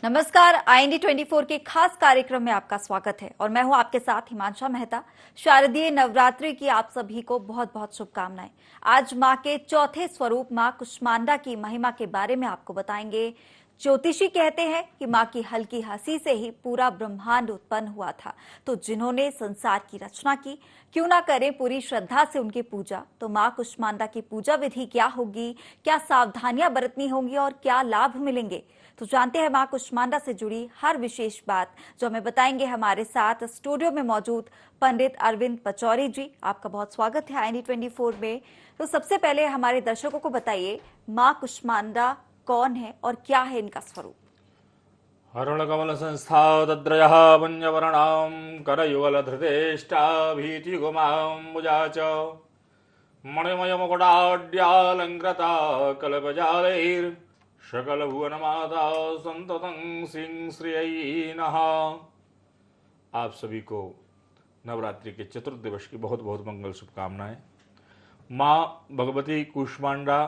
नमस्कार। IND 24 के खास कार्यक्रम में आपका स्वागत है और मैं हूं आपके साथ हिमांशा मेहता। शारदीय नवरात्रि की आप सभी को बहुत बहुत शुभकामनाएं। आज मां के चौथे स्वरूप मां कुष्मांडा की महिमा के बारे में आपको बताएंगे। ज्योतिषी कहते हैं कि मां की हल्की हंसी से ही पूरा ब्रह्मांड उत्पन्न हुआ था, तो जिन्होंने संसार की रचना की, क्यों ना करें पूरी श्रद्धा से उनकी पूजा। तो मां कुष्मांडा की पूजा विधि क्या होगी, क्या सावधानियां बरतनी होंगी और क्या लाभ मिलेंगे, तो जानते हैं मां कुष्मांडा से जुड़ी हर विशेष बात, जो हमें बताएंगे हमारे साथ स्टूडियो में मौजूद पंडित अरविंद पचौरी जी। आपका बहुत स्वागत है IND 24 में। तो सबसे पहले हमारे दर्शकों को बताइए, मां कुष्मांडा कौन है और क्या है इनका स्वरूप। हरुण कमल संस्था तद्रयः पुण्यवर्णां करयुगल धृतेष्टा भीतिगुमाम्बुजा च मणिमय मुकुटाढ्यालङ्कृता कल्पजालैर् सकल भुवन माता संततं सिंह श्रियै नः। आप सभी को नवरात्रि के चतुर्थ दिवस की बहुत बहुत मंगल शुभकामनाएं। माँ भगवती कुष्मांडा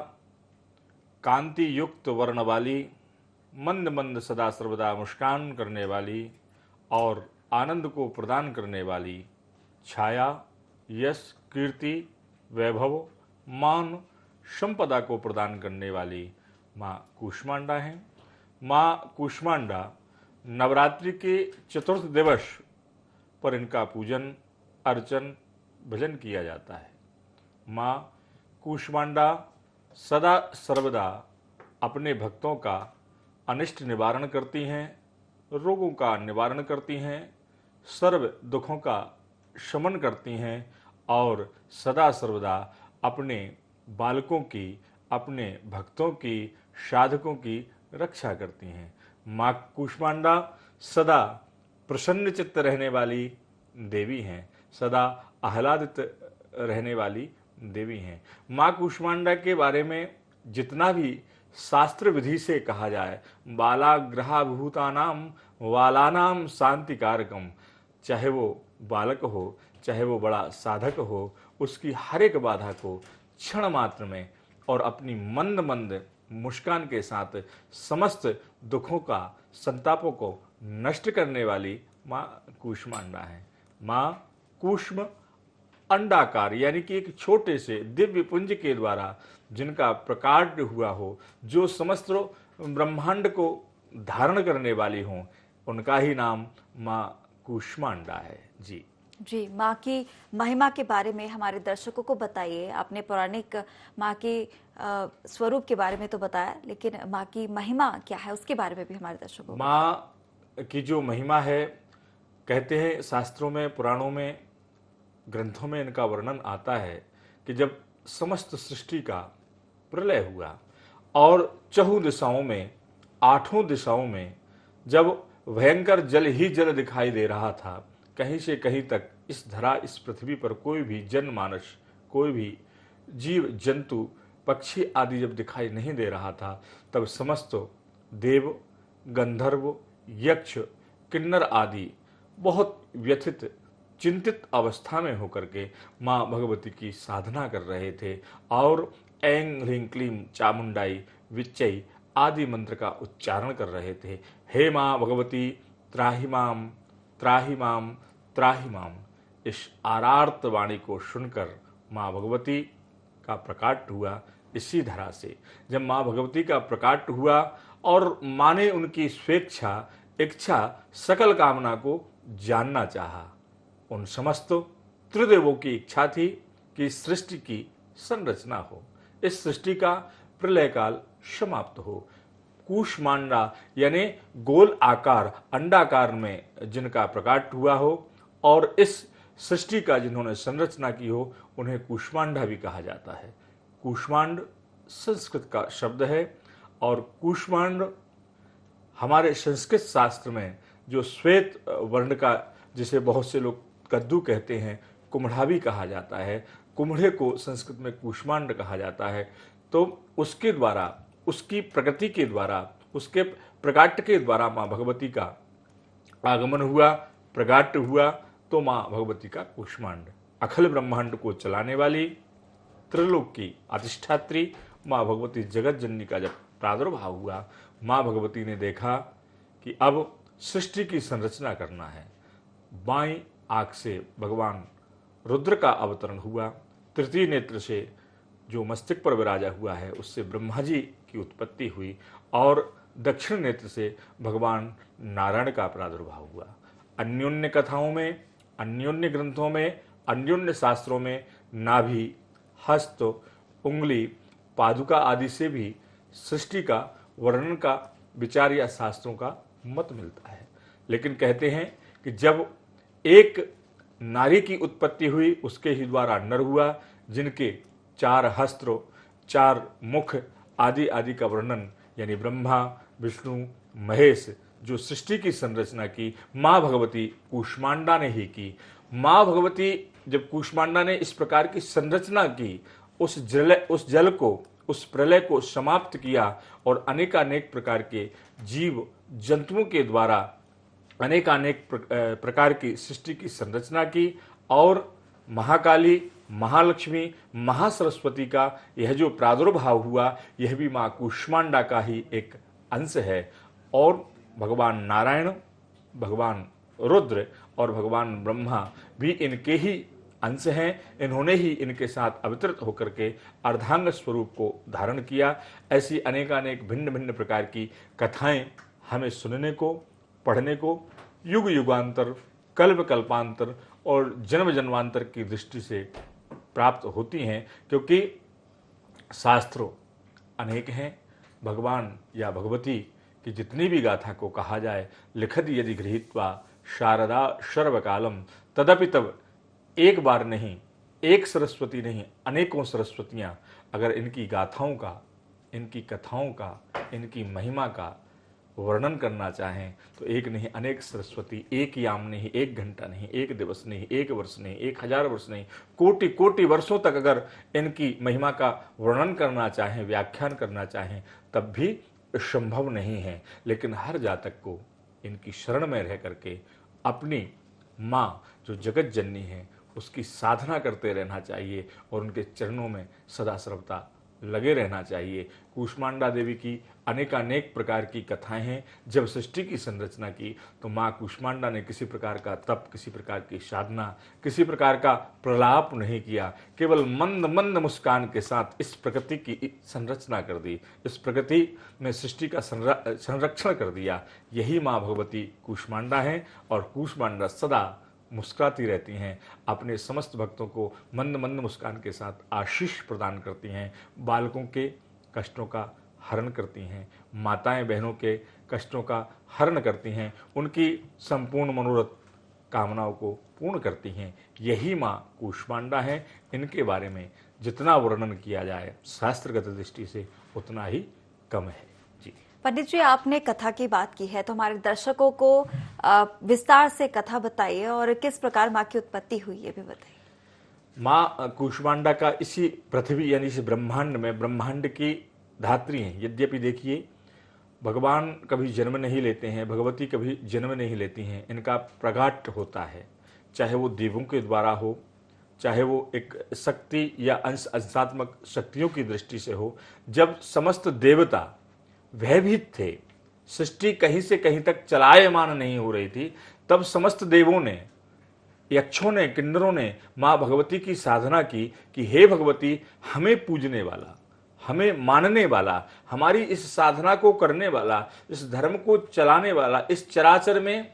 कांति युक्त वर्ण वाली, मंद मंद सदा सर्वदा मुस्कान करने वाली और आनंद को प्रदान करने वाली, छाया, यश, कीर्ति, वैभव, मान, संपदा को प्रदान करने वाली माँ कुष्मांडा हैं। माँ कुष्मांडा नवरात्रि के चतुर्थ दिवस पर इनका पूजन, अर्चन, भजन किया जाता है। माँ कुष्मांडा सदा सर्वदा अपने भक्तों का अनिष्ट निवारण करती हैं, रोगों का निवारण करती हैं, सर्व दुखों का शमन करती हैं और सदा सर्वदा अपने बालकों की, अपने भक्तों की, साधकों की रक्षा करती हैं। माँ कुष्मांडा सदा प्रसन्न चित्त रहने वाली देवी हैं, सदा आह्लादित रहने वाली देवी हैं। माँ कुष्मांडा के बारे में जितना भी शास्त्र विधि से कहा जाए, बालाग्रहा भूतानाम वालानाम शांति कारकम, चाहे वो बालक हो, चाहे वो बड़ा साधक हो, उसकी हर एक बाधा को क्षण मात्र में और अपनी मंद मंद मुस्कान के साथ समस्त दुखों का, संतापों को नष्ट करने वाली माँ कुष्मांडा है। माँ कुष्म अंडाकार यानी कि एक छोटे से दिव्य पुंज के द्वारा जिनका प्रकाट हुआ हो, जो समस्त ब्रह्मांड को धारण करने वाली हो, उनका ही नाम माँ कुष्मांडा है। जी जी, माँ की महिमा के बारे में हमारे दर्शकों को बताइए। आपने पौराणिक माँ के स्वरूप के बारे में तो बताया, लेकिन माँ की महिमा क्या है उसके बारे में भी हमारे दर्शकों को। माँ की जो महिमा है, कहते हैं शास्त्रों में, पुराणों में, ग्रंथों में इनका वर्णन आता है कि जब समस्त सृष्टि का प्रलय हुआ और चहुं दिशाओं में, आठों दिशाओं में जब भयंकर जल ही जल दिखाई दे रहा था, कहीं से कहीं तक इस धरा, इस पृथ्वी पर कोई भी जनमानस, कोई भी जीव जंतु, पक्षी आदि जब दिखाई नहीं दे रहा था, तब समस्त देव, गंधर्व, यक्ष, किन्नर आदि बहुत व्यथित, चिंतित अवस्था में होकर के माँ भगवती की साधना कर रहे थे और ऐं ह्रीं क्लीं चामुंडाई विच्चई आदि मंत्र का उच्चारण कर रहे थे। हे माँ भगवती त्राहि माम, त्राहि माम, त्राहि माम। इस आरार्त वाणी को सुनकर माँ भगवती का प्रकाट हुआ इसी धरा से। जब माँ भगवती का प्रकाट हुआ और माँ ने उनकी स्वेच्छा, इच्छा, सकल कामना को जानना चाहा। उन समस्त त्रिदेवों की इच्छा थी कि सृष्टि की संरचना हो, इस सृष्टि का प्रलय काल समाप्त हो। कुष्मांडा यानी गोल आकार, अंडाकार में जिनका प्रकाट हुआ हो और इस सृष्टि का जिन्होंने संरचना की हो, उन्हें कुष्मांडा भी कहा जाता है। कुष्मांड संस्कृत का शब्द है और कुष्मांड हमारे संस्कृत शास्त्र में जो श्वेत वर्ण का, जिसे बहुत से लोग कद्दू कहते हैं, कुम्हड़ा भी कहा जाता है, कुम्हड़े को संस्कृत में कुष्मांड कहा जाता है। तो उसके द्वारा, उसकी प्रकृति के द्वारा, उसके प्रकाट के द्वारा माँ भगवती का आगमन हुआ, प्रकाट हुआ, तो माँ भगवती का कुष्मांड। अखिल ब्रह्मांड को चलाने वाली, त्रिलोक की अधिष्ठात्री माँ भगवती जगत जननी का जब प्रादुर्भाव हुआ, माँ भगवती ने देखा कि अब सृष्टि की संरचना करना है। बाईं आंख से भगवान रुद्र का अवतरण हुआ, तृतीय नेत्र से जो मस्तिष्क पर विराजा हुआ है उससे ब्रह्मा जी की उत्पत्ति हुई और दक्षिण नेत्र से भगवान नारायण का प्रादुर्भाव हुआ। अन्योन्य कथाओं में, अन्योन्य ग्रंथों में, अन्योन्य शास्त्रों में नाभि, हस्त, उंगली, पादुका आदि से भी सृष्टि का वर्णन का विचार या शास्त्रों का मत मिलता है। लेकिन कहते हैं कि जब एक नारी की उत्पत्ति हुई उसके ही द्वारा नर हुआ, जिनके 4 हस्त्र, 4 मुख आदि आदि का वर्णन यानी ब्रह्मा, विष्णु, महेश जो सृष्टि की संरचना की माँ भगवती कूष्मांडा ने ही की। माँ भगवती जब कूष्मांडा ने इस प्रकार की संरचना की, उस जल को, उस प्रलय को समाप्त किया और अनेकानेक प्रकार के जीव जंतुओं के द्वारा अनेकानेक प्रकार की सृष्टि की संरचना की और महाकाली, महालक्ष्मी, महासरस्वती का यह जो प्रादुर्भाव हुआ यह भी माँ कूष्मांडा का ही एक अंश है। और भगवान नारायण, भगवान रुद्र और भगवान ब्रह्मा भी इनके ही अंश हैं। इन्होंने ही इनके साथ अवतरित होकर के अर्धांग स्वरूप को धारण किया। ऐसी अनेकानेक भिन्न भिन्न प्रकार की कथाएं हमें सुनने को, पढ़ने को युग युगांतर, कल्प कल्पांतर और जन्म जन्मांतर की दृष्टि से प्राप्त होती हैं, क्योंकि शास्त्रों अनेक हैं। भगवान या भगवती की जितनी भी गाथा को कहा जाए, लिखत यदि गृहीत्वा शारदा सर्वकालम, तदपि तब एक बार नहीं, एक सरस्वती नहीं, अनेकों सरस्वतियां अगर इनकी गाथाओं का, इनकी कथाओं का, इनकी महिमा का वर्णन करना चाहें तो एक नहीं अनेक सरस्वती, एक याम नहीं, एक घंटा नहीं, एक दिवस नहीं, एक वर्ष नहीं, 1000 वर्ष नहीं, कोटि कोटि वर्षों तक अगर इनकी महिमा का वर्णन करना चाहें, व्याख्यान करना चाहें, तब भी संभव नहीं है। लेकिन हर जातक को इनकी शरण में रह करके अपनी माँ जो जगत जननी है उसकी साधना करते रहना चाहिए और उनके चरणों में सदा सर्वदा लगे रहना चाहिए। कूष्मांडा देवी की अनेकानेक प्रकार की कथाएं हैं। जब सृष्टि की संरचना की तो माँ कूष्मांडा ने किसी प्रकार का तप, किसी प्रकार की साधना, किसी प्रकार का प्रलाप नहीं किया, केवल मंद मंद मुस्कान के साथ इस प्रकृति की संरचना कर दी, इस प्रकृति में सृष्टि का संरक्षण कर दिया। यही माँ भगवती कूष्मांडा है और कूष्मांडा सदा मुस्कुराती रहती हैं, अपने समस्त भक्तों को मंद मंद मुस्कान के साथ आशीष प्रदान करती हैं, बालकों के कष्टों का हरण करती हैं, माताएं बहनों के कष्टों का हरण करती हैं, उनकी संपूर्ण मनोरथ कामनाओं को पूर्ण करती हैं। यही माँ कूष्मांडा है। इनके बारे में जितना वर्णन किया जाए शास्त्रगत दृष्टि से उतना ही कम है। जी पंडित जी, आपने कथा की बात की है तो हमारे दर्शकों को विस्तार से कथा बताइए और किस प्रकार माँ की उत्पत्ति हुई ये भी बताइए। माँ कूष्मांडा का इसी पृथ्वी यानी इस ब्रह्मांड में, ब्रह्मांड की धात्री हैं। यद्यपि देखिए भगवान कभी जन्म नहीं लेते हैं, भगवती कभी जन्म नहीं लेती हैं, इनका प्रगाट होता है, चाहे वो देवों के द्वारा हो, चाहे वो एक शक्ति या अंशात्मक शक्तियों की दृष्टि से हो। जब समस्त देवता भयभीत थे, सृष्टि कहीं से कहीं तक चलायमान नहीं हो रही थी, तब समस्त देवों ने, यक्षों ने, किन्नरों ने माँ भगवती की साधना की कि हे भगवती, हमें पूजने वाला, हमें मानने वाला, हमारी इस साधना को करने वाला, इस धर्म को चलाने वाला, इस चराचर में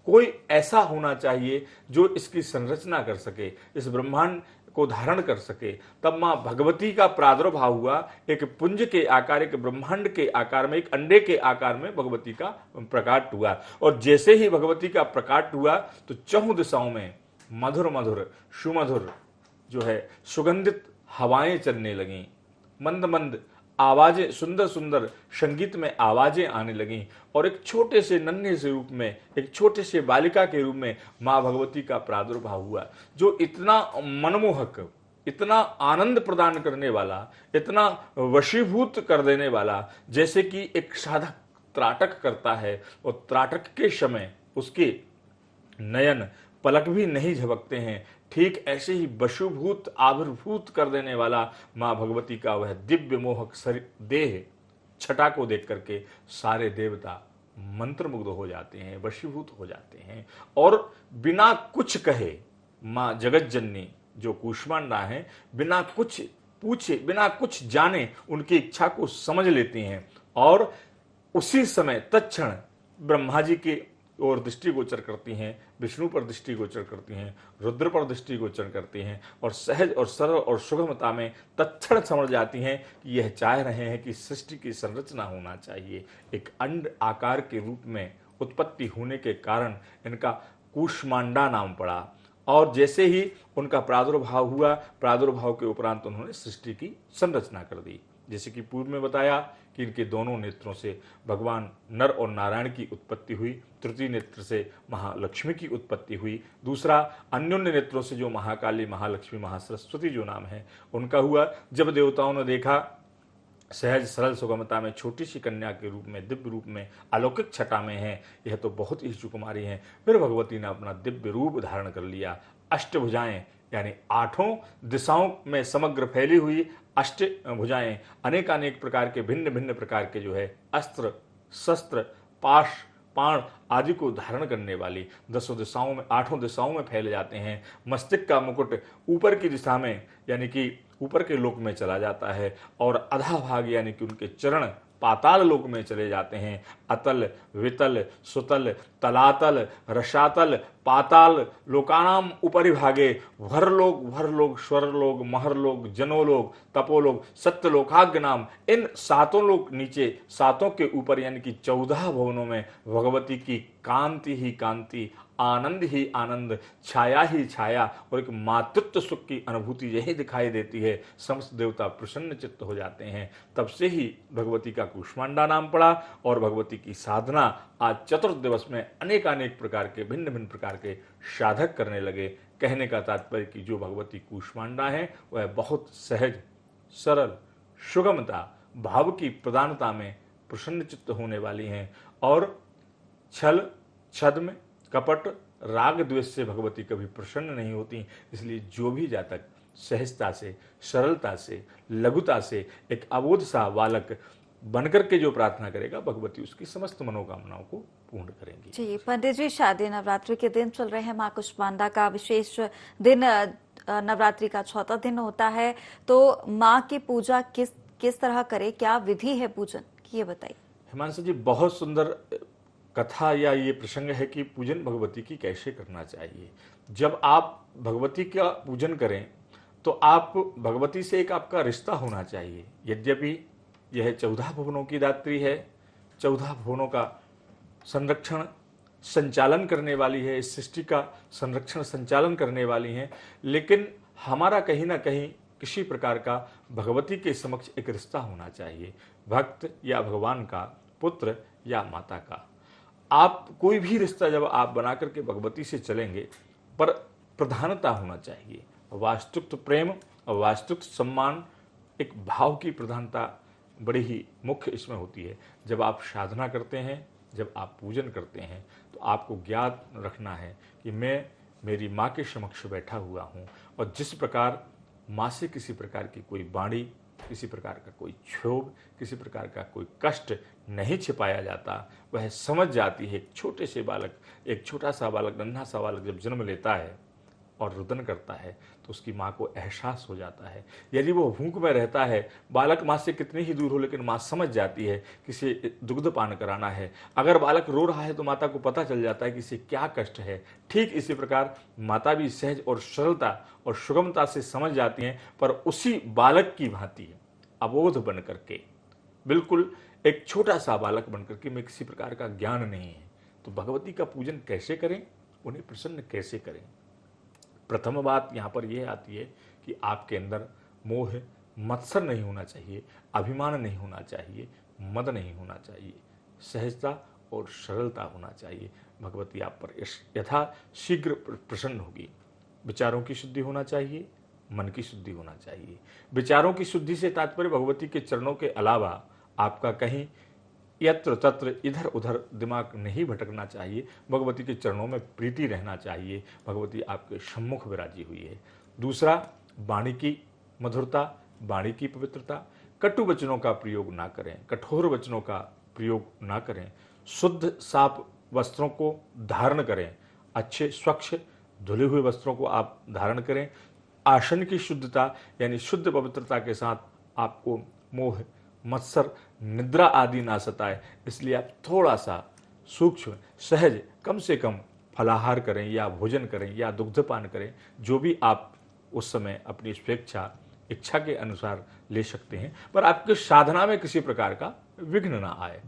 कोई ऐसा होना चाहिए जो इसकी संरचना कर सके, इस ब्रह्मांड को धारण कर सके। तब माँ भगवती का प्रादुर्भाव हुआ। एक पुंज के आकार, एक ब्रह्मांड के आकार में, एक अंडे के आकार में भगवती का प्रकाट हुआ। और जैसे ही भगवती का प्रकाट हुआ तो चहुं दिशाओं में मधुर मधुर सुमधुर जो है सुगंधित हवाएं चलने लगीं, मंद मंद आवाजें, सुंदर सुंदर संगीत में आवाजें आने लगीं और एक छोटे से नन्हे से रूप में, एक छोटे से बालिका के रूप में माँ भगवती का प्रादुर्भाव हुआ, जो इतना मनमोहक, इतना आनंद प्रदान करने वाला, इतना वशीभूत कर देने वाला, जैसे कि एक साधक त्राटक करता है और त्राटक के समय उसके नयन पलक भी नहीं झपकते हैं, ठीक ऐसे ही वशुभूत आविर्भूत कर देने वाला माँ भगवती का वह दिव्य मोहक शरीर देह छटा को देख करके सारे देवता मंत्रमुग्ध हो जाते हैं, वशीभूत हो जाते हैं और बिना कुछ कहे माँ जगत जननी जो कूष्मांडा है, बिना कुछ पूछे, बिना कुछ जाने उनकी इच्छा को समझ लेती हैं और उसी समय तत्क्षण ब्रह्मा जी की ओर दृष्टिगोचर करती हैं, विष्णु पर दृष्टिगोचर करती हैं, रुद्र पर दृष्टिगोचर करती हैं और सहज और सरल और सुगमता में तत्क्षण समझ जाती हैं कि यह चाह रहे हैं कि सृष्टि की संरचना होना चाहिए। एक अंड आकार के रूप में उत्पत्ति होने के कारण इनका कूष्मांडा नाम पड़ा और जैसे ही उनका प्रादुर्भाव हुआ, प्रादुर्भाव के उपरांत उन्होंने सृष्टि की संरचना कर दी। जैसे कि पूर्व में बताया कि इनके दोनों नेत्रों से भगवान नर और नारायण की उत्पत्ति हुई, तृतीय नेत्र से महालक्ष्मी की उत्पत्ति हुई, दूसरा अन्योन्य नेत्रों से जो महाकाली, महालक्ष्मी, महासरस्वती जो नाम है उनका हुआ। जब देवताओं ने देखा सहज सरल सुगमता में छोटी सी कन्या के रूप में, दिव्य रूप में, अलौकिक छटा में है, यह तो बहुत ही सुकुमारी है, फिर भगवती ने अपना दिव्य रूप धारण कर लिया। अष्टभुजाएं यानी 8 दिशाओं में समग्र फैली हुई अष्टभुजाएं, अनेकानेक प्रकार के भिन्न भिन्न प्रकार के जो है अस्त्र, शस्त्र, पाश, पाण आदि को धारण करने वाली 10 दिशाओं में, 8 दिशाओं में फैले जाते हैं। मस्तिष्क का मुकुट ऊपर की दिशा में यानी कि ऊपर के लोक में चला जाता है और अधा भाग यानी कि उनके चरण पाताल लोक में चले जाते हैं। अतल, वितल, सुतल, तलातल, रसातल, पाताल लोकानाम उपरि भागे भरलोक, भरलोक, स्वरलोक, महरलोक, जनोलोक, तपोलोक, सत्यलोकाग्य नाम इन 7 लोक नीचे, 7 के ऊपर यानी कि 14 भवनों में भगवती की कांति ही कांति, आनंद ही आनंद, छाया ही छाया और एक मातृत्व सुख की अनुभूति यही दिखाई देती है। समस्त देवता प्रसन्न चित्त हो जाते हैं। तब से ही भगवती का कूष्मांडा नाम पड़ा और भगवती की साधना आज चतुर्थ दिवस में अनेकानेक प्रकार के भिन्न भिन्न प्रकार के साधक करने लगे। कहने का तात्पर्य कि जो भगवती कूष्मांडा है वह बहुत सहज, सरल, सुगमता, भाव की प्रधानता में प्रसन्न चित्त होने वाली हैं और छल, छद्म, कपट, राग, द्वेष से भगवती कभी प्रसन्न नहीं होती। इसलिए जो भी जातक सहजता से, सरलता से, लघुता से एक अबोध सा बालक बनकर के जो प्रार्थना करेगा, भगवती उसकी समस्त मनोकामनाओं को पूर्ण करेंगी। जी पंडित जी, शारदीय नवरात्रि के दिन चल रहे हैं। माँ कूष्मांडा का विशेष दिन नवरात्रि का 4था दिन होता है, तो माँ की पूजा किस तरह करे, क्या विधि है पूजन की, ये बताइए। हिमांशु जी, बहुत सुंदर कथा या ये प्रसंग है कि पूजन भगवती की कैसे करना चाहिए। जब आप भगवती का पूजन करें तो आप भगवती से एक आपका रिश्ता होना चाहिए। यद्यपि यह 14 भुवनों की दात्री है, 14 भुवनों का संरक्षण संचालन करने वाली है, इस सृष्टि का संरक्षण संचालन करने वाली है, लेकिन हमारा कहीं ना कहीं किसी प्रकार का भगवती के समक्ष एक रिश्ता होना चाहिए। भक्त या भगवान का, पुत्र या माता का, आप कोई भी रिश्ता जब आप बना करके भगवती से चलेंगे, पर प्रधानता होना चाहिए। वास्तुत्व प्रेम और वास्तुत्व सम्मान, एक भाव की प्रधानता बड़ी ही मुख्य इसमें होती है। जब आप साधना करते हैं, जब आप पूजन करते हैं, तो आपको ज्ञात रखना है कि मैं मेरी माँ के समक्ष बैठा हुआ हूँ और जिस प्रकार माँ से किसी प्रकार की कोई वाणी, किसी प्रकार का कोई क्षोभ, किसी प्रकार का कोई कष्ट नहीं छिपाया जाता, वह समझ जाती है। एक छोटे से बालक, एक छोटा सा बालक, नन्हा सा बालक जब जन्म लेता है और रुदन करता है तो उसकी माँ को एहसास हो जाता है। यदि वो भूख में रहता है, बालक माँ से कितनी ही दूर हो, लेकिन माँ समझ जाती है कि इसे दुग्ध पान कराना है। अगर बालक रो रहा है तो माता को पता चल जाता है कि इसे क्या कष्ट है। ठीक इसी प्रकार माता भी सहज और सरलता और सुगमता से समझ जाती हैं, पर उसी बालक की भांति अबोध बन करके, बिल्कुल एक छोटा सा बालक बन करके, में किसी प्रकार का ज्ञान नहीं है। तो भगवती का पूजन कैसे करें, उन्हें प्रसन्न कैसे करें। प्रथम बात यहाँ पर यह आती है कि आपके अंदर मोह, मत्सर नहीं होना चाहिए, अभिमान नहीं होना चाहिए, मद नहीं होना चाहिए, सहजता और सरलता होना चाहिए। भगवती आप पर यथा शीघ्र प्रसन्न होगी। विचारों की शुद्धि होना चाहिए, मन की शुद्धि होना चाहिए। विचारों की शुद्धि से तात्पर्य भगवती के चरणों के अलावा आपका कहीं यत्र तत्र इधर उधर दिमाग नहीं भटकना चाहिए। भगवती के चरणों में प्रीति रहना चाहिए। भगवती आपके सम्मुख विराजी हुई है। दूसरा, वाणी की मधुरता, वाणी की पवित्रता। कटु वचनों का प्रयोग ना करें, कठोर वचनों का प्रयोग ना करें। शुद्ध साफ वस्त्रों को धारण करें, अच्छे स्वच्छ धुले हुए वस्त्रों को आप धारण करें। आसन की शुद्धता यानी शुद्ध पवित्रता के साथ आपको मोह, मत्सर, निद्रा आदि ना सताए, इसलिए आप थोड़ा सा सूक्ष्म सहज कम से कम फलाहार करें या भोजन करें या दुग्धपान करें, जो भी आप उस समय अपनी स्वेच्छा इच्छा के अनुसार ले सकते हैं, पर आपके साधना में किसी प्रकार का विघ्न ना आए।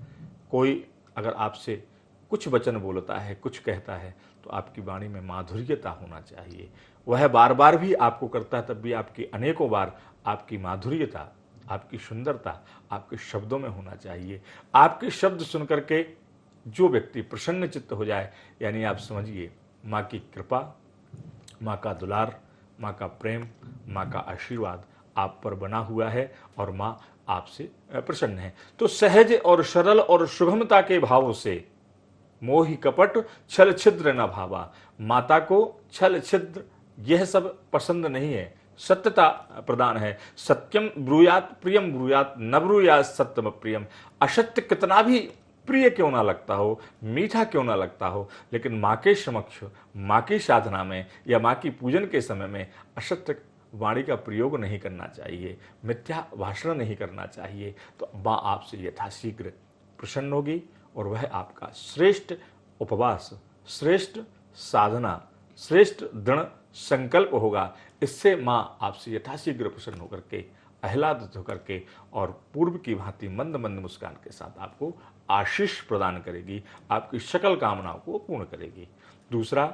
कोई अगर आपसे कुछ वचन बोलता है, कुछ कहता है, तो आपकी वाणी में माधुर्यता होना चाहिए। वह बार बार भी आपको करता है, तब भी आपकी अनेकों बार आपकी माधुर्यता, आपकी सुंदरता आपके शब्दों में होना चाहिए। आपके शब्द सुनकर के जो व्यक्ति प्रसन्न चित्त हो जाए, यानी आप समझिए माँ की कृपा, माँ का दुलार, माँ का प्रेम, माँ का आशीर्वाद आप पर बना हुआ है और माँ आपसे प्रसन्न है। तो सहज और सरल और सुगमता के भाव से मोहि कपट छल छिद्र न भावा, माता को छल छिद्र यह सब पसंद नहीं है, सत्यता प्रदान है। सत्यम ब्रूयात प्रियम ब्रूयात न ब्रूयात सत्यम प्रियम। असत्य कितना भी प्रिय क्यों ना लगता हो, मीठा क्यों ना लगता हो, लेकिन माँ के समक्ष, माँ की साधना में या माँ की पूजन के समय में असत्य वाणी का प्रयोग नहीं करना चाहिए, मिथ्या भाषण नहीं करना चाहिए। तो माँ आपसे यथाशीघ्र प्रसन्न होगी और वह आपका श्रेष्ठ उपवास, श्रेष्ठ साधना, श्रेष्ठ दृढ़ संकल्प होगा। इससे माँ आपसे यथाशीघ्र प्रसन्न होकर के, आह्लादित होकर के और पूर्व की भांति मंद मंद मुस्कान के साथ आपको आशीष प्रदान करेगी, आपकी सकल कामनाओं को पूर्ण करेगी। दूसरा,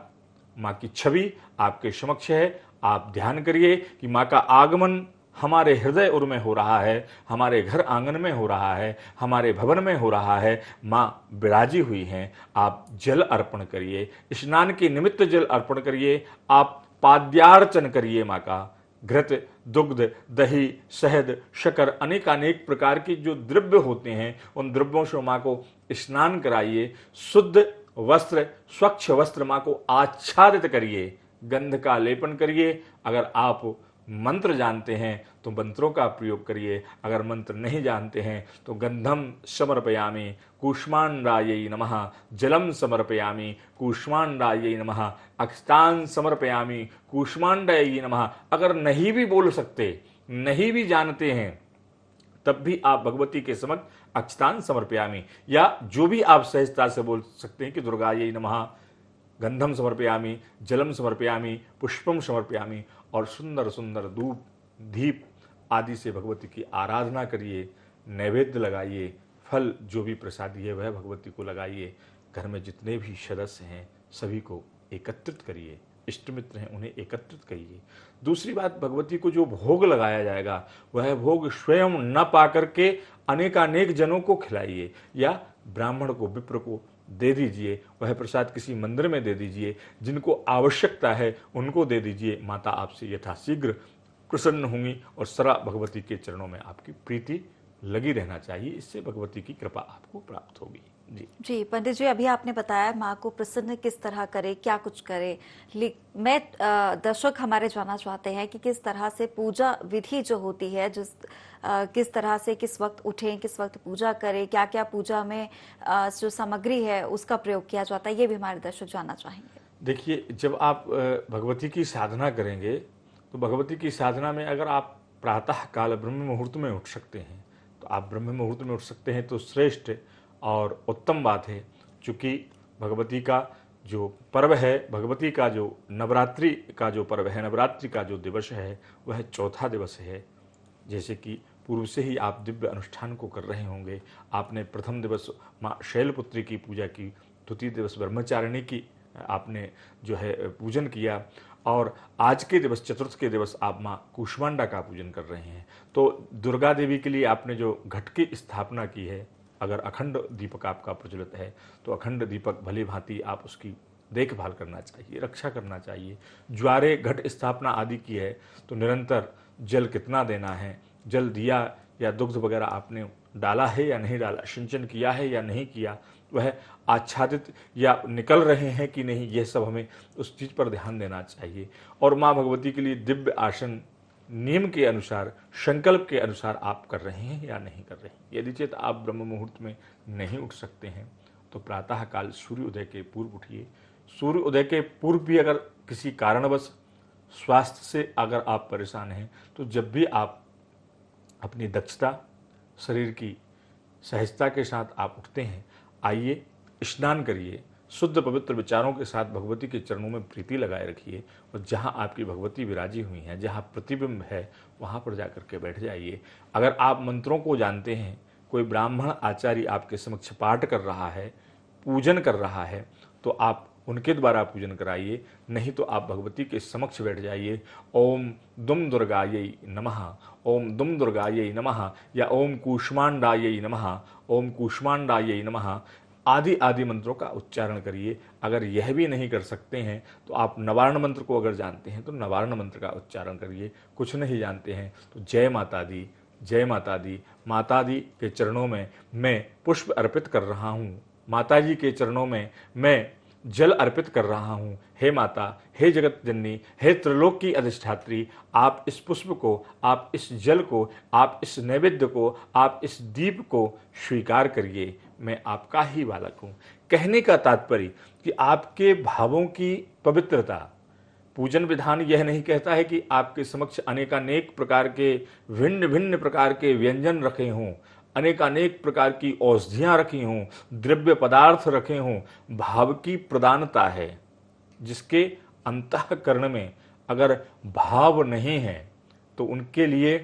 माँ की छवि आपके समक्ष है। आप ध्यान करिए कि माँ का आगमन हमारे हृदय उर में हो रहा है, हमारे घर आंगन में हो रहा है, हमारे भवन में हो रहा है। माँ विराजी हुई हैं। आप जल अर्पण करिए, स्नान के निमित्त जल अर्पण करिए। आप पाद्यार्चन करिए माँ का। घृत, दुग्ध, दही, शहद, शक्कर, अनेक प्रकार के जो द्रव्य होते हैं, उन द्रव्यों से माँ को स्नान कराइए। शुद्ध वस्त्र, स्वच्छ वस्त्र माँ को आच्छादित करिए, गंध का लेपन करिए। अगर आप मंत्र जानते हैं तो मंत्रों का प्रयोग करिए, अगर मंत्र नहीं जानते हैं तो गंधम समर्पयामि कूष्मांडायै नमः, जलम समर्पयामि कूष्मांडायै नमः, अक्षतान समर्पयामि कूष्मांडायै नमः। अगर नहीं भी बोल सकते, नहीं भी जानते हैं, तब भी आप भगवती के समक्ष अक्षतान समर्पयामि या जो भी आप सहजता से बोल सकते हैं कि दुर्गायै नमः, गंधम समर्पयामि, जलम समर्पयामि, पुष्पम समर्पयामि, और सुंदर सुंदर धूप, दीप आदि से भगवती की आराधना करिए। नैवेद्य लगाइए, फल जो भी प्रसादी है वह भगवती को लगाइए। घर में जितने भी सदस्य हैं सभी को एकत्रित करिए, इष्ट मित्र हैं उन्हें एकत्रित करिए। दूसरी बात, भगवती को जो भोग लगाया जाएगा वह भोग स्वयं न पा करके अनेकानेक जनों को खिलाइए या ब्राह्मण को, विप्र को दे दीजिए। वह प्रसाद किसी मंदिर में दे दीजिए, जिनको आवश्यकता है उनको दे दीजिए। माता आपसे यथाशीघ्र प्रसन्न होंगी और सदा भगवती के चरणों में आपकी प्रीति लगी रहना चाहिए। इससे भगवती की कृपा आपको प्राप्त होगी। जी पंडित जी, अभी आपने बताया माँ को प्रसन्न किस तरह करे, क्या कुछ करे। मैं दर्शक हमारे जानना चाहते हैं कि किस तरह से पूजा विधि जो होती है, किस तरह से किस वक्त उठें, किस वक्त पूजा करें, क्या क्या पूजा में जो सामग्री है उसका प्रयोग किया जाता है, ये भी हमारे दर्शक जानना चाहेंगे। देखिए, जब आप भगवती की साधना करेंगे तो भगवती की साधना में अगर आप प्रातः काल ब्रह्म मुहूर्त में उठ सकते हैं तो आप ब्रह्म मुहूर्त में उठ सकते हैं, तो श्रेष्ठ और उत्तम बात है। चूँकि भगवती का जो पर्व है, भगवती का जो नवरात्रि का जो पर्व है, नवरात्रि का जो दिवस है वह चौथा दिवस है। जैसे कि पूर्व से ही आप दिव्य अनुष्ठान को कर रहे होंगे। आपने प्रथम दिवस माँ शैलपुत्री की पूजा की, द्वितीय दिवस ब्रह्मचारिणी की आपने जो है पूजन किया, और आज के दिवस चतुर्थ के दिवस आप माँ कूष्मांडा का पूजन कर रहे हैं। तो दुर्गा देवी के लिए आपने जो घट की स्थापना की है, अगर अखंड दीपक आपका प्रज्वलित है तो अखंड दीपक भली भांति आप उसकी देखभाल करना चाहिए, रक्षा करना चाहिए। ज्वारे घट स्थापना आदि की है तो निरंतर जल कितना देना है, जल दिया या दुग्ध वगैरह आपने डाला है या नहीं डाला, सिंचन किया है या नहीं किया, वह आच्छादित या निकल रहे हैं कि नहीं, यह सब हमें उस चीज़ पर ध्यान देना चाहिए। और माँ भगवती के लिए दिव्य आसन नियम के अनुसार, संकल्प के अनुसार आप कर रहे हैं या नहीं कर रहे हैं। यदि चेत आप ब्रह्म मुहूर्त में नहीं उठ सकते हैं, तो प्रातः काल सूर्य उदय के पूर्व उठिए। सूर्य उदय के पूर्व भी अगर किसी कारणवश स्वास्थ्य से अगर आप परेशान हैं तो जब भी आप अपनी दक्षता, शरीर की सहजता के साथ आप उठते हैं, आइए स्नान करिए, शुद्ध पवित्र विचारों के साथ भगवती के चरणों में प्रीति लगाए रखिए और जहाँ आपकी भगवती विराजी हुई हैं, जहाँ प्रतिबिंब है, वहाँ पर जाकर के बैठ जाइए। अगर आप मंत्रों को जानते हैं, कोई ब्राह्मण आचार्य आपके समक्ष पाठ कर रहा है, पूजन कर रहा है, तो आप उनके द्वारा पूजन कराइए, नहीं तो आप भगवती के समक्ष बैठ जाइए। ओम दुम दुर्गायै नमः, ओम दुम दुर्गायै नमः, या ओम कूष्मांडायै नमः, ओम कूष्मांडायै नमः आदि आदि मंत्रों का उच्चारण करिए। अगर यह भी नहीं कर सकते हैं तो आप नवारण मंत्र को अगर जानते हैं तो नवारण मंत्र का उच्चारण करिए। कुछ नहीं जानते हैं तो जय माता दी, जय माता दी, माता दी के चरणों में मैं पुष्प अर्पित कर रहा हूँ, माता जी के चरणों में मैं जल अर्पित कर रहा हूँ। हे माता, हे जगत जननी, हे त्रिलोक की अधिष्ठात्री, आप इस पुष्प को, आप इस जल को, आप इस नैवेद्य को, आप इस दीप को स्वीकार करिए। मैं आपका ही बालक हूँ। कहने का तात्पर्य कि आपके भावों की पवित्रता, पूजन विधान यह नहीं कहता है कि आपके समक्ष अनेकानेक प्रकार के भिन्न भिन्न प्रकार के व्यंजन रखे हों, अनेकानेक प्रकार की औषधियाँ रखी हों, द्रव्य पदार्थ रखे हों। भाव की प्रधानता है। जिसके अंतःकरण में अगर भाव नहीं है तो उनके लिए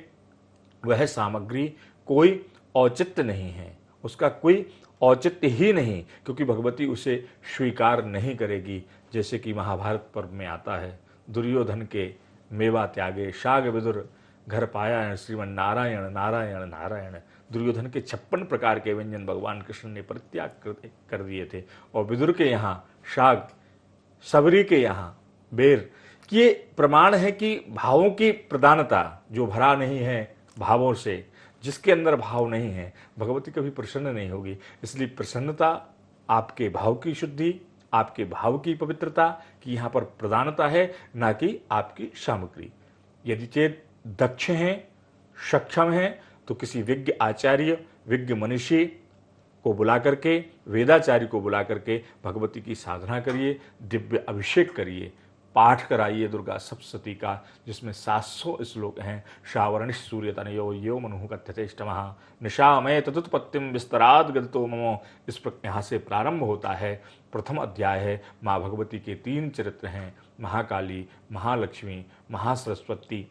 वह सामग्री कोई औचित्य नहीं है, उसका कोई औचित्य ही नहीं, क्योंकि भगवती उसे स्वीकार नहीं करेगी। जैसे कि महाभारत पर्व में आता है, दुर्योधन के मेवा त्यागे शाग विदुर घर पाया श्रीमन नारायण नारायण नारायण। दुर्योधन के 56 प्रकार के व्यंजन भगवान कृष्ण ने परित्याग कर दिए थे और विदुर के यहाँ शाग, सबरी के यहाँ बेर। ये प्रमाण है कि भावों की प्रधानता, जो भरा नहीं है भावों से, जिसके अंदर भाव नहीं है, भगवती कभी प्रसन्न नहीं होगी। इसलिए प्रसन्नता आपके भाव की शुद्धि, आपके भाव की पवित्रता की यहाँ पर प्रधानता है, ना कि आपकी सामग्री। यदि चेत दक्ष हैं, सक्षम हैं, तो किसी विज्ञ आचार्य, विज्ञ मनीषी को बुला करके, वेदाचार्य को बुला करके भगवती की साधना करिए, दिव्य अभिषेक करिए, पाठ कराइए दुर्गा सप्तशती का, जिसमें 700 श्लोक हैं। श्रावरण सूर्य तनयो यो मनु कथ्यतेष्टमः निशामय तदुत्पत्तिम विस्तराद गतो ममो। इस पर यहाँ से प्रारंभ होता है। प्रथम अध्याय है। माँ भगवती के 3 चरित्र हैं, महाकाली, महालक्ष्मी, महासरस्वती।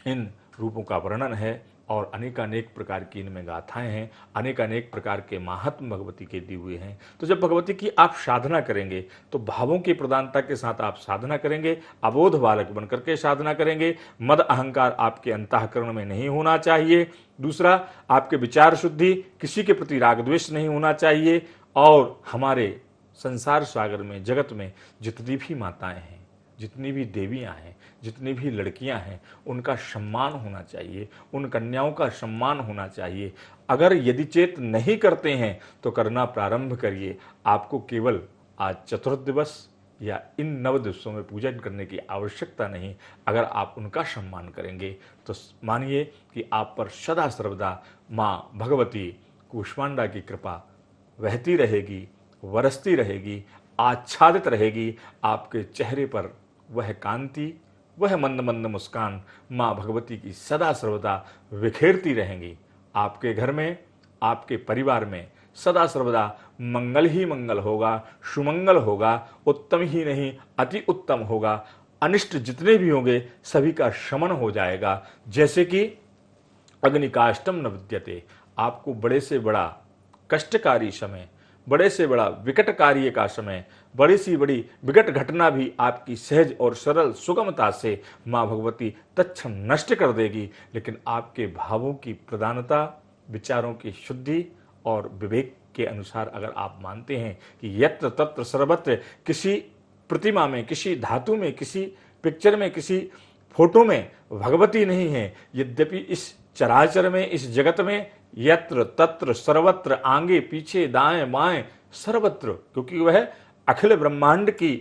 इन रूपों का वर्णन है और अनेकानेक प्रकार की इनमें गाथाएं हैं, अनेकानेक प्रकार के महात्म भगवती के दिए हुए हैं। तो जब भगवती की आप साधना करेंगे तो भावों की प्रधानता के साथ आप साधना करेंगे, अबोध बालक बनकर के साधना करेंगे। मद अहंकार आपके अंतःकरण में नहीं होना चाहिए। दूसरा, आपके विचार शुद्धि, किसी के प्रति राग द्वेष नहीं होना चाहिए। और हमारे संसार सागर में, जगत में जितनी भी माताएं हैं, जितनी भी देवियां हैं, जितनी भी लड़कियां हैं, उनका सम्मान होना चाहिए, उन कन्याओं का सम्मान होना चाहिए। अगर यदि चेत नहीं करते हैं तो करना प्रारंभ करिए। आपको केवल आज चतुर्थ दिवस या इन 9 दिवसों में पूजन करने की आवश्यकता नहीं। अगर आप उनका सम्मान करेंगे तो मानिए कि आप पर सदा सर्वदा माँ भगवती कूष्मांडा की कृपा बहती रहेगी, वरसती रहेगी, आच्छादित रहेगी। आपके चेहरे पर वह कांति, वह मंद मंद मुस्कान माँ भगवती की सदा सर्वदा विखेरती रहेंगी। आपके घर में, आपके परिवार में सदा सर्वदा मंगल ही मंगल होगा, सुमंगल होगा, उत्तम ही नहीं अति उत्तम होगा। अनिष्ट जितने भी होंगे सभी का शमन हो जाएगा। जैसे कि अग्निकाष्टम न विद्यते, आपको बड़े से बड़ा कष्टकारी समय, बड़े से बड़ा विकट कार्य का समय, बड़ी सी बड़ी विकट घटना भी आपकी सहज और सरल सुगमता से माँ भगवती तत्क्षण नष्ट कर देगी। लेकिन आपके भावों की प्रधानता, विचारों की शुद्धि और विवेक के अनुसार अगर आप मानते हैं कि यत्र तत्र सर्वत्र, किसी प्रतिमा में, किसी धातु में, किसी पिक्चर में, किसी फोटो में भगवती नहीं है, यद्यपि इस चराचर में, इस जगत में यत्र तत्र सर्वत्र, आगे पीछे दाएं बाएं सर्वत्र, क्योंकि वह अखिल ब्रह्मांड की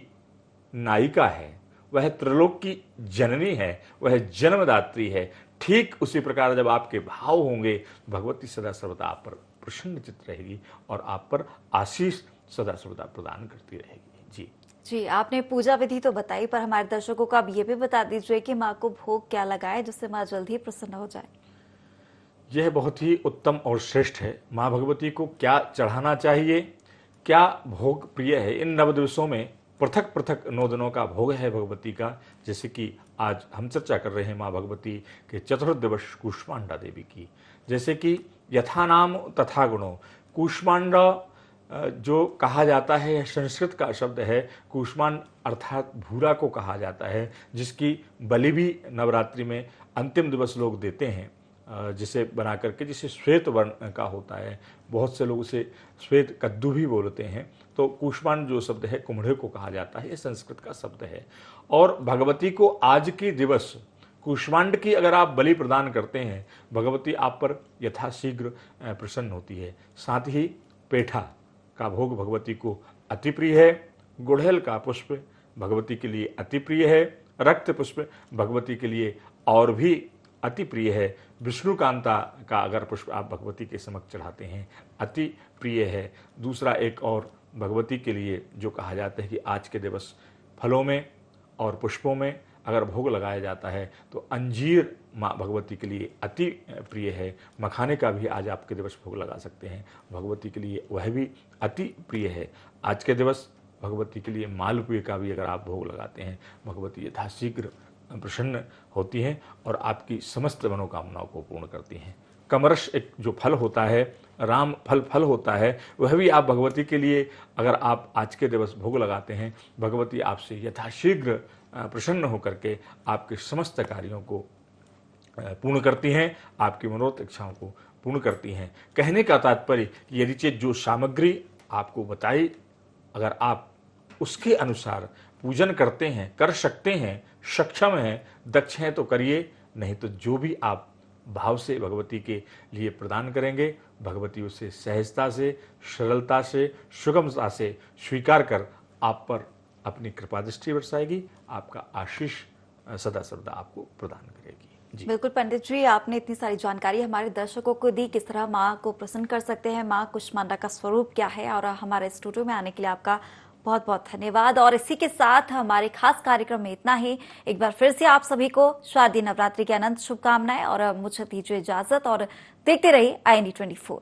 नायिका है, वह त्रिलोक की जननी है, वह जन्मदात्री है। ठीक उसी प्रकार जब आपके भाव होंगे, भगवती सदा सर्वदा आप पर प्रसन्नचित्त रहेगी और आप पर आशीष सदा सर्वदा प्रदान करती रहेगी। जी जी, आपने पूजा विधि तो बताई, पर हमारे दर्शकों को आप ये भी बता दीजिए कि माँ को भोग क्या लगाए जिससे माँ जल्द ही प्रसन्न हो जाए। यह बहुत ही उत्तम और श्रेष्ठ है। माँ भगवती को क्या चढ़ाना चाहिए, क्या भोग प्रिय है, इन नव दिवसों में पृथक पृथक 9 दिनों का भोग है भगवती का। जैसे कि आज हम चर्चा कर रहे हैं माँ भगवती के चतुर्थ दिवस कूष्मांडा देवी की। जैसे कि यथा नाम तथा गुणों, कूष्मांडा जो कहा जाता है यह संस्कृत का शब्द है। कूष्मांड अर्थात भूरा को कहा जाता है, जिसकी बलि भी नवरात्रि में अंतिम दिवस लोग देते हैं, जिसे बना करके, जिसे श्वेत वर्ण का होता है। बहुत से लोग उसे श्वेत कद्दू भी बोलते हैं। तो कूष्मांड जो शब्द है कुम्हड़े को कहा जाता है, ये संस्कृत का शब्द है। और भगवती को आज की दिवस कूष्मांड की अगर आप बलि प्रदान करते हैं, भगवती आप पर यथाशीघ्र प्रसन्न होती है। साथ ही पेठा का भोग भगवती को अति प्रिय है। गुड़हल का पुष्प भगवती के लिए अति प्रिय है। रक्त पुष्प भगवती के लिए और भी अति प्रिय है। विष्णुकांता का अगर पुष्प आप भगवती के समक्ष चढ़ाते हैं, अति प्रिय है। दूसरा एक और भगवती के लिए जो कहा जाता है कि आज के दिवस फलों में और पुष्पों में अगर भोग लगाया जाता है तो अंजीर माँ भगवती के लिए अति प्रिय है। मखाने का भी आज आपके दिवस भोग लगा सकते हैं, भगवती के लिए वह भी अति प्रिय है। आज के दिवस भगवती के लिए मालपुए का भी अगर आप भोग लगाते हैं, भगवती यथाशीघ्र प्रसन्न होती हैं और आपकी समस्त मनोकामनाओं को पूर्ण करती हैं। कमरस एक जो फल होता है, राम फल होता है, वह भी आप भगवती के लिए अगर आप आज के दिवस भोग लगाते हैं, भगवती आपसे यथाशीघ्र प्रसन्न होकर के आपके समस्त कार्यों को पूर्ण करती हैं, आपकी मनोरथ इच्छाओं को पूर्ण करती हैं। कहने का तात्पर्य यदि चेत जो सामग्री आपको बताई, अगर आप उसके अनुसार पूजन करते हैं, कर सकते हैं, सक्षम हैं, दक्ष हैं तो करिए, नहीं तो जो भी आप भाव से भगवती के लिए प्रदान करेंगे, भगवती उसे सहजता से, सरलता से, सुगमता से स्वीकार कर आप पर अपनी कृपा दृष्टि बरसाएगी, आपका आशीष सदा सर्वदा आपको प्रदान करेगी। बिल्कुल पंडित जी, आपने इतनी सारी जानकारी हमारे दर्शकों को दी, किस तरह माँ को प्रसन्न कर सकते हैं, माँ कूष्मांडा का स्वरूप क्या है, और हमारे स्टूडियो में आने के लिए आपका बहुत बहुत धन्यवाद। और इसी के साथ हमारे खास कार्यक्रम में इतना ही। एक बार फिर से आप सभी को शारदीय नवरात्रि की अनंत शुभकामनाएं और मुझे दीजिए इजाजत और देखते रहिए IND24।